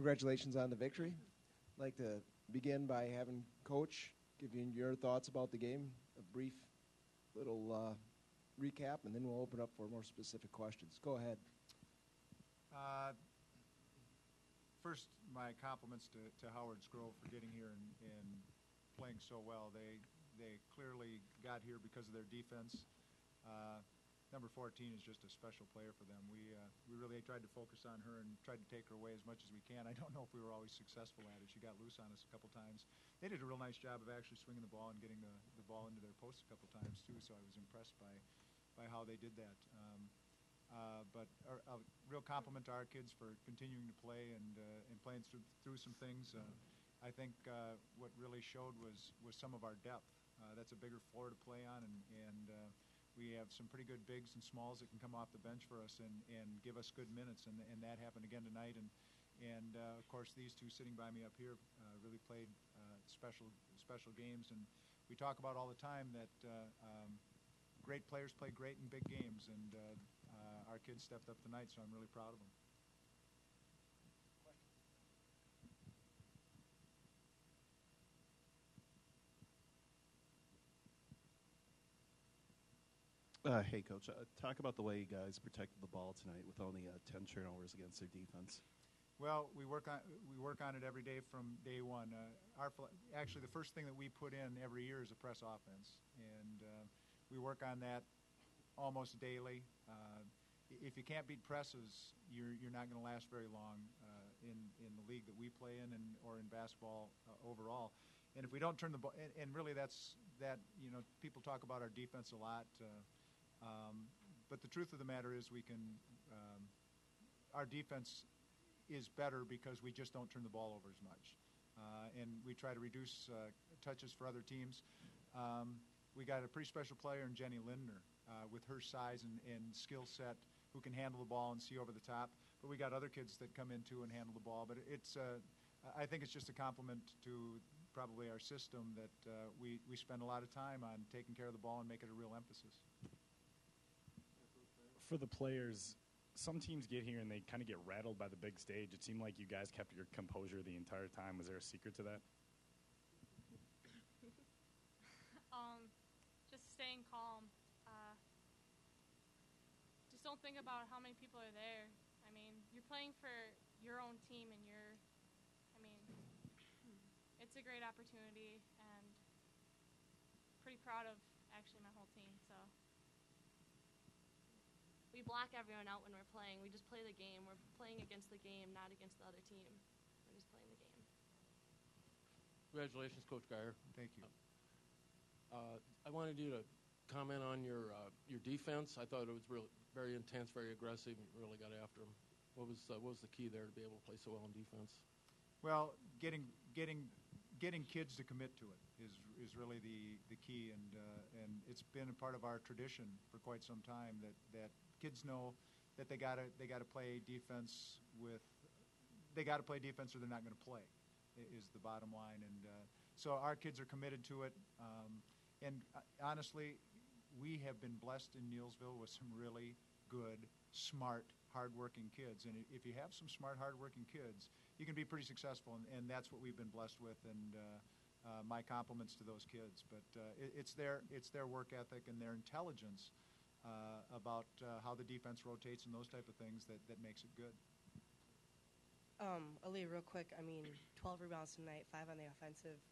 Congratulations on the victory. I'd like to begin by having Coach give you your thoughts about the game, a brief little recap, and then we'll open up for more specific questions. Go ahead. First, my compliments to Howard's Grove for getting here and playing so well. They clearly got here because of their defense. Number 14 is just a special player for them. We really tried to focus on her and tried to take her away as much as we can. I don't know if we were always successful at it. She got loose on us a couple times. They did a real nice job of actually swinging the ball and getting the ball into their post a couple times too, so I was impressed by how they did that. But a real compliment to our kids for continuing to play and playing through some things. I think what really showed was some of our depth. That's a bigger floor to play on, and we have some pretty good bigs and smalls that can come off the bench for us and give us good minutes, and that happened again tonight. And of course, these two sitting by me up here really played special games. And we talk about all the time that great players play great in big games, and our kids stepped up tonight, so I'm really proud of them. Hey, Coach. Talk about the way you guys protected the ball tonight with only 10 turnovers against their defense. Well, we work on it every day from day one. Actually, the first thing that we put in every year is a press offense, and we work on that almost daily. If you can't beat presses, you're not going to last very long in the league that we play in or in basketball overall. And if we don't turn the ball, and really that's people talk about our defense a lot. But the truth of the matter is our defense is better because we just don't turn the ball over as much. And we try to reduce touches for other teams. We got a pretty special player in Jenny Lindner with her size and skill set who can handle the ball and see over the top. But we got other kids that come in too and handle the ball. But I think it's just a compliment to probably our system that we spend a lot of time on taking care of the ball and make it a real emphasis. For the players, some teams get here and they kind of get rattled by the big stage. It seemed like you guys kept your composure the entire time. Was there a secret to that? Just staying calm. Just don't think about how many people are there. I mean, you're playing for your own team, and it's a great opportunity, and pretty proud of actually my whole team. So. We block everyone out when we're playing. We just play the game. We're playing against the game, not against the other team. We're just playing the game. Congratulations, Coach Geyer. Thank you. I wanted you to comment on your defense. I thought it was really very intense, very aggressive. You really got after them. What was the key there to be able to play so well in defense? Well, getting kids to commit to it is really the key, and it's been a part of our tradition for quite some time that kids know that they gotta play defense or they're not going to play. Is the bottom line, and so our kids are committed to it. And honestly, we have been blessed in Neillsville with some really good, smart, hardworking kids. And if you have some smart, hardworking kids, you can be pretty successful. And that's what we've been blessed with. And my compliments to those kids. But it's their work ethic and their intelligence about how the defense rotates and those type of things that makes it good. Ali, real quick, 12 rebounds tonight, 5 on the offensive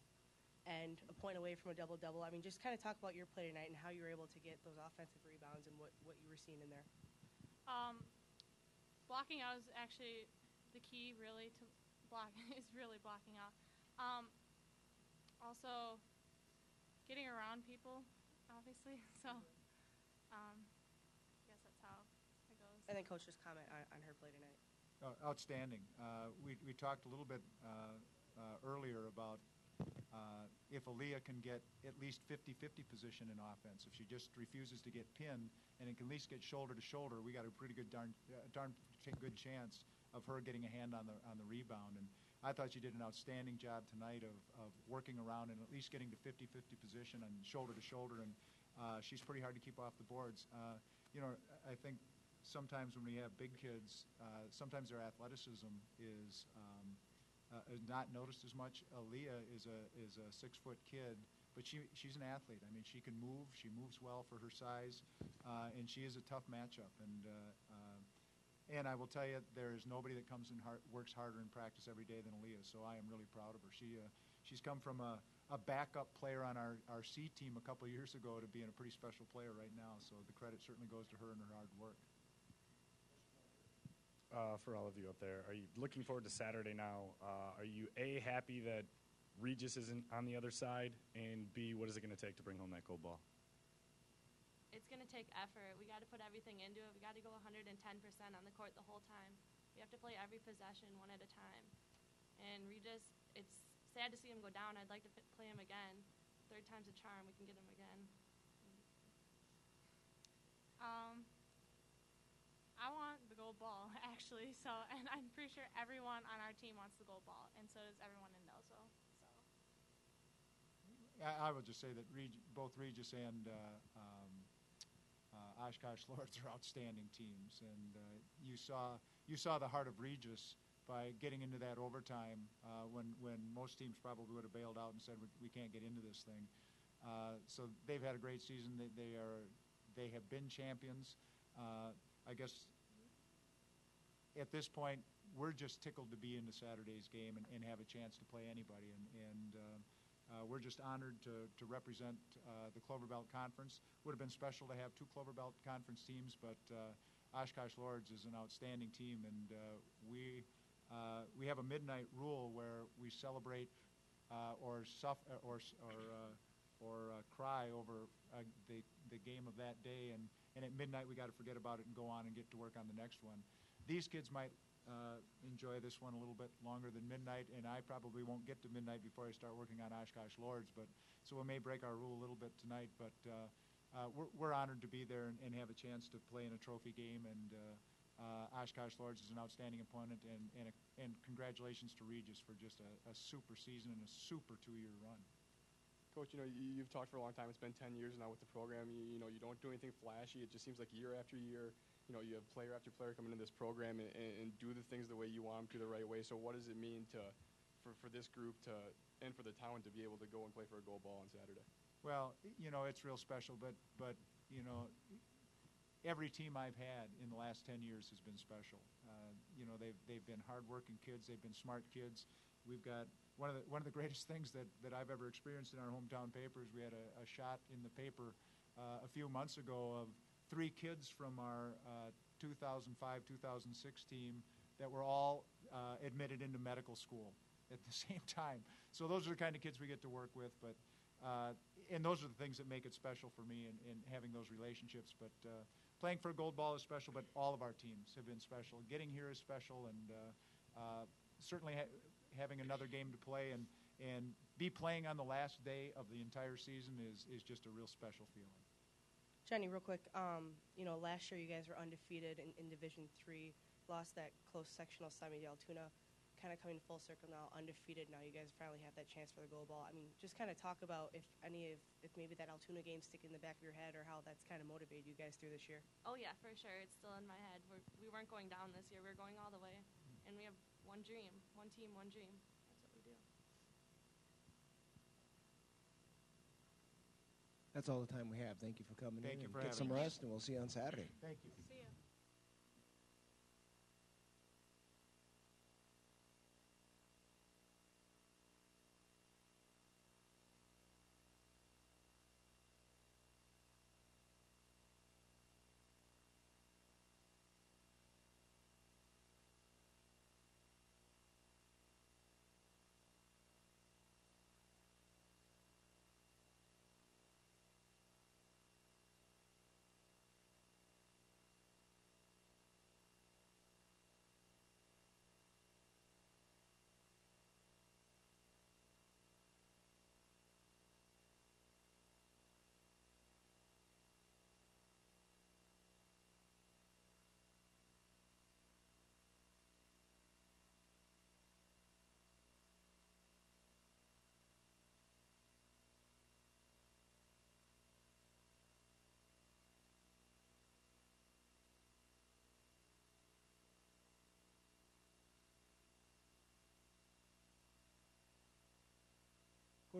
end, a point away from a double-double. Just kind of talk about your play tonight and how you were able to get those offensive rebounds and what you were seeing in there. Blocking out is actually the key, really, to block is really blocking out. Also, getting around people, obviously. So, I guess that's how it goes. And then Coach, just comment on her play tonight. Outstanding. We talked a little bit earlier about if Aaliyah can get at least 50-50 position in offense. If she just refuses to get pinned and it can at least get shoulder to shoulder, we got a pretty good darn good chance of her getting a hand on the rebound. And I thought she did an outstanding job tonight of working around and at least getting to 50-50 position and shoulder to shoulder. And she's pretty hard to keep off the boards. I think sometimes when we have big kids, sometimes their athleticism is not noticed as much. Aaliyah is a 6-foot kid, but she's an athlete. I mean, she can move. She moves well for her size, and she is a tough matchup. And I will tell you, there is nobody that comes and works harder in practice every day than Aaliyah. So I am really proud of her. She's come from a backup player on our C team a couple of years ago to being a pretty special player right now. So the credit certainly goes to her and her hard work. For all of you up there, are you looking forward to Saturday now? Are you A, happy that Regis isn't on the other side, and B, what is it going to take to bring home that gold ball? It's going to take effort. We got to put everything into it. We got to go 110% on the court the whole time. We have to play every possession one at a time. And Regis, it's sad to see him go down. I'd like to play him again. Third time's a charm. We can get him again. I want the gold ball, actually. So, and I'm pretty sure everyone on our team wants the gold ball, and so does everyone in Neillsville. So. I will just say that both Regis and Oshkosh Lords are outstanding teams, and you saw the heart of Regis by getting into that overtime when most teams probably would have bailed out and said we can't get into this thing. So they've had a great season. They have been champions. I guess at this point we're just tickled to be into Saturday's game and have a chance to play anybody, and we're just honored to represent the Clover Belt Conference. Would have been special to have 2 Clover Belt Conference teams, but Oshkosh Lords is an outstanding team, and we have a midnight rule where we celebrate or cry over the game of that day, and at midnight we got to forget about it and go on and get to work on the next one. These kids might enjoy this one a little bit longer than midnight, and I probably won't get to midnight before I start working on Oshkosh Lords, so we may break our rule a little bit tonight, but we're honored to be there and have a chance to play in a trophy game, and Oshkosh Lords is an outstanding opponent, and congratulations to Regis for just a super season and a super 2-year run. Coach, you've talked for a long time. It's been 10 years now with the program. You don't do anything flashy. It just seems like year after year, you have player after player coming into this program and do the things the way you want them to, the right way. So what does it mean for this group and for the town to be able to go and play for a gold ball on Saturday? Well, it's real special, but every team I've had in the last 10 years has been special. They've been hardworking kids. They've been smart kids. We've got one of the greatest things that I've ever experienced in our hometown papers. We had a shot in the paper a few months ago of 3 kids from our 2005-2006 team that were all admitted into medical school at the same time. So those are the kind of kids we get to work with, and those are the things that make it special for me in having those relationships. But playing for a gold ball is special, but all of our teams have been special. Getting here is special, and certainly having another game to play and be playing on the last day of the entire season is just a real special feeling. Jenny, real quick, last year you guys were undefeated in Division III, lost that close sectional semi to Altoona, kind of coming full circle now, undefeated. Now you guys finally have that chance for the gold ball. I mean, just kind of talk about if maybe that Altoona game stick in the back of your head, or how that's kind of motivated you guys through this year. Oh, yeah, for sure. It's still in my head. We weren't going down this year. We were going all the way. And we have one dream, one team, one dream. That's what we do. That's all the time we have. Thank you for coming Thank in. you for Get having some us. rest, and we'll see you on Saturday. Thank you. See you.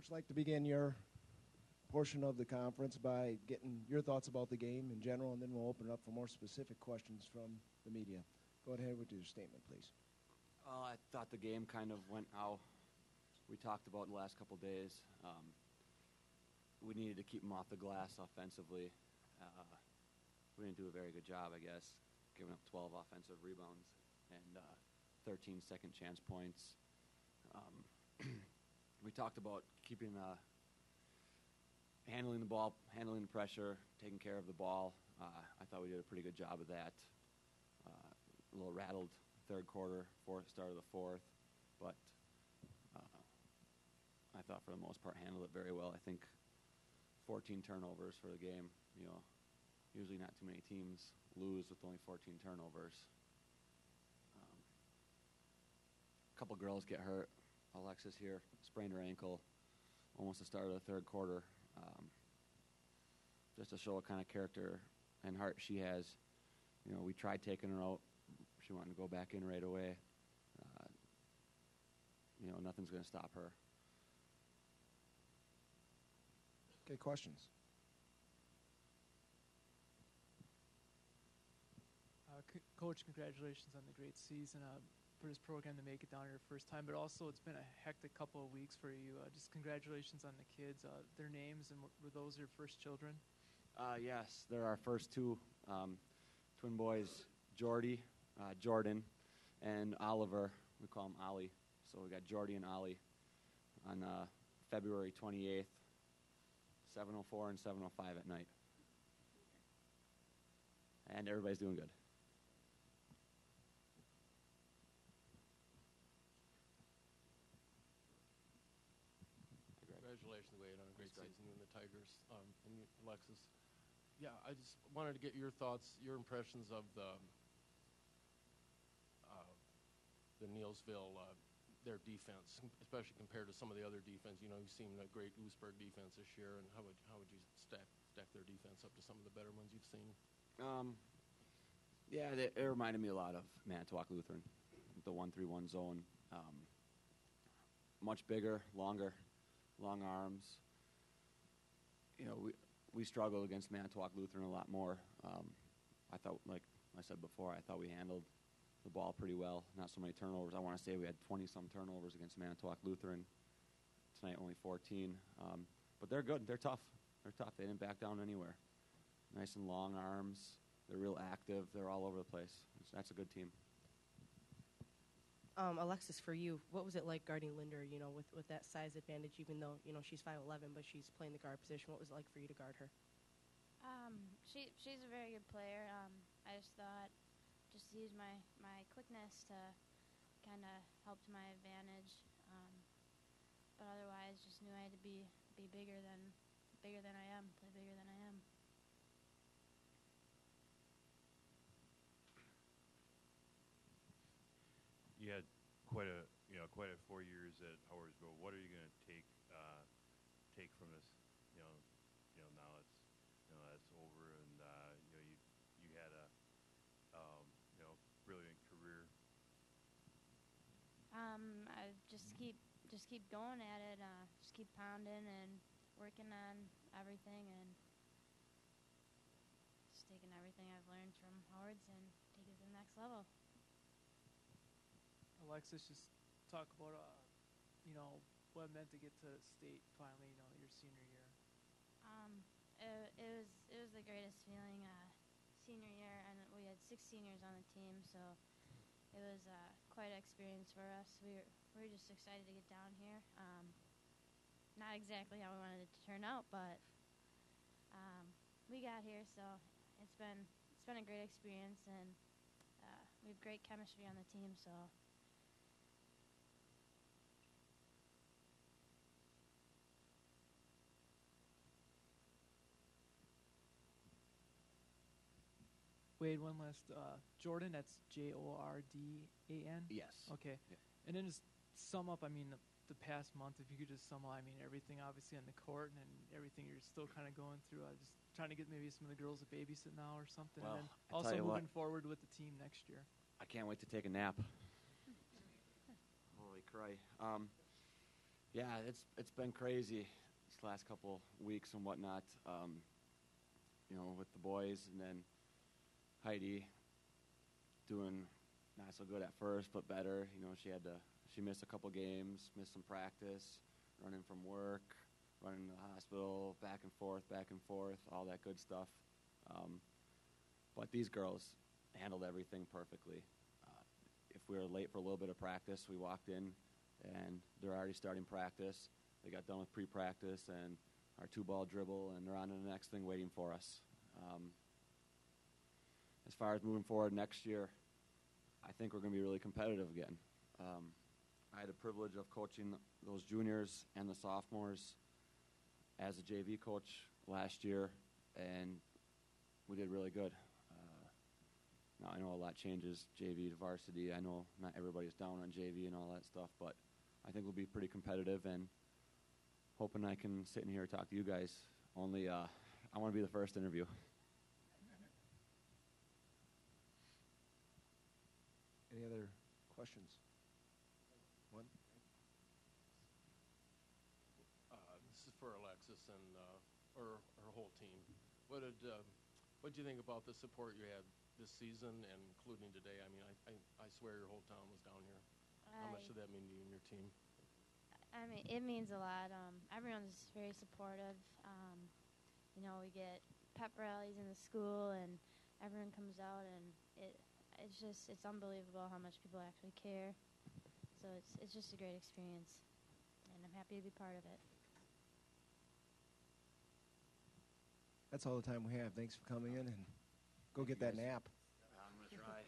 Coach, I'd like to begin your portion of the conference by getting your thoughts about the game in general, and then we'll open it up for more specific questions from the media. Go ahead with your statement, please. I thought the game kind of went how we talked about the last couple days. We needed to keep them off the glass offensively. We didn't do a very good job, I guess, giving up 12 offensive rebounds and 13 second chance points. We talked about keeping handling the ball, handling the pressure, taking care of the ball. I thought we did a pretty good job of that. A little rattled third quarter, start of the fourth, but I thought for the most part handled it very well. I think 14 turnovers for the game. You know, usually not too many teams lose with only 14 turnovers. A couple girls get hurt. Alexis here sprained her ankle almost the start of the third quarter. Just to show what kind of character and heart she has. You know, we tried taking her out. She wanted to go back in right away. You know, nothing's going to stop her. Okay, questions? Coach, congratulations on the great season. For this program to make it down here first time, but also it's been a hectic couple of weeks for you. Just congratulations on the kids, their names, and were those your first children? Yes, they're our first two twin boys, Jordan, and Oliver. We call him Ollie. So we got Jordy and Ollie on February 28th, 7:04 and 7:05 at night. And everybody's doing good. Congratulations, Wade, on a great season, you and the Tigers, and you, Alexis. Yeah, I just wanted to get your thoughts, your impressions of the Neillsville, their defense, especially compared to some of the other defense. You know, you've seen a great Lewisburg defense this year, and how would you stack their defense up to some of the better ones you've seen? Yeah, it reminded me a lot of Manitowoc Lutheran, the 1-3-1 zone. Much bigger, long arms. You know, we struggled against Manitowoc Lutheran a lot more. I thought, like I said before, I thought we handled the ball pretty well. Not so many turnovers. I want to say we had 20-some turnovers against Manitowoc Lutheran. Tonight only 14. But they're good. They're tough. They didn't back down anywhere. Nice and long arms. They're real active. They're all over the place. That's a good team. Alexis, for you, what was it like guarding Linder, you know, with that size advantage, even though, you know, she's 5'11", but she's playing the guard position? What was it like for you to guard her? She's a very good player. I just thought just to use my quickness to kind of help to my advantage. But otherwise, just knew I had to be bigger than I am, play bigger than I am. You had quite a 4 years at Howardsville. What are you going to take from this? Now it's over, and you had a brilliant career. I just keep going at it. Just keep pounding and working on everything, and just taking everything I've learned from Howards and take it to the next level. Alexis, just talk about, what it meant to get to state finally, your senior year. It was the greatest feeling, senior year, and we had 6 seniors on the team, so it was quite an experience for us. We were just excited to get down here. Not exactly how we wanted it to turn out, but we got here, so it's been a great experience, and we have great chemistry on the team, so. Wade, one last. Jordan, that's Jordan? Yes. Okay. Yeah. And then just sum up, the past month, if you could just sum up, everything obviously on the court and everything you're still kind of going through. Just trying to get maybe some of the girls to babysit now or something. Well, and then I also tell you moving what, forward with the team next year. I can't wait to take a nap. Holy cry. Yeah, it's been crazy this last couple weeks and whatnot. With the boys, and then Heidi doing not so good at first, but better. She missed a couple games, missed some practice, running from work, running to the hospital, back and forth, all that good stuff. But these girls handled everything perfectly. If we were late for a little bit of practice, we walked in, and they're already starting practice. They got done with pre-practice and our 2-ball dribble, and they're on to the next thing waiting for us. As far as moving forward next year, I think we're going to be really competitive again. I had the privilege of coaching those juniors and the sophomores as a JV coach last year, and we did really good. Now, I know a lot changes JV to varsity. I know not everybody's down on JV and all that stuff, but I think we'll be pretty competitive, and hoping I can sit in here and talk to you guys. Only I want to be the first interview. Any other questions? One? This is for Alexis and or her whole team. What do you think about the support you had this season and including today? I mean, I swear your whole town was down here. How much did that mean to you and your team? I mean, it means a lot. Everyone's very supportive. We get pep rallies in the school, and everyone comes out, and it's unbelievable how much people actually care. So it's just a great experience, and I'm happy to be part of it. That's all the time we have. Thanks for coming in, and go get that nap. I'm going to try.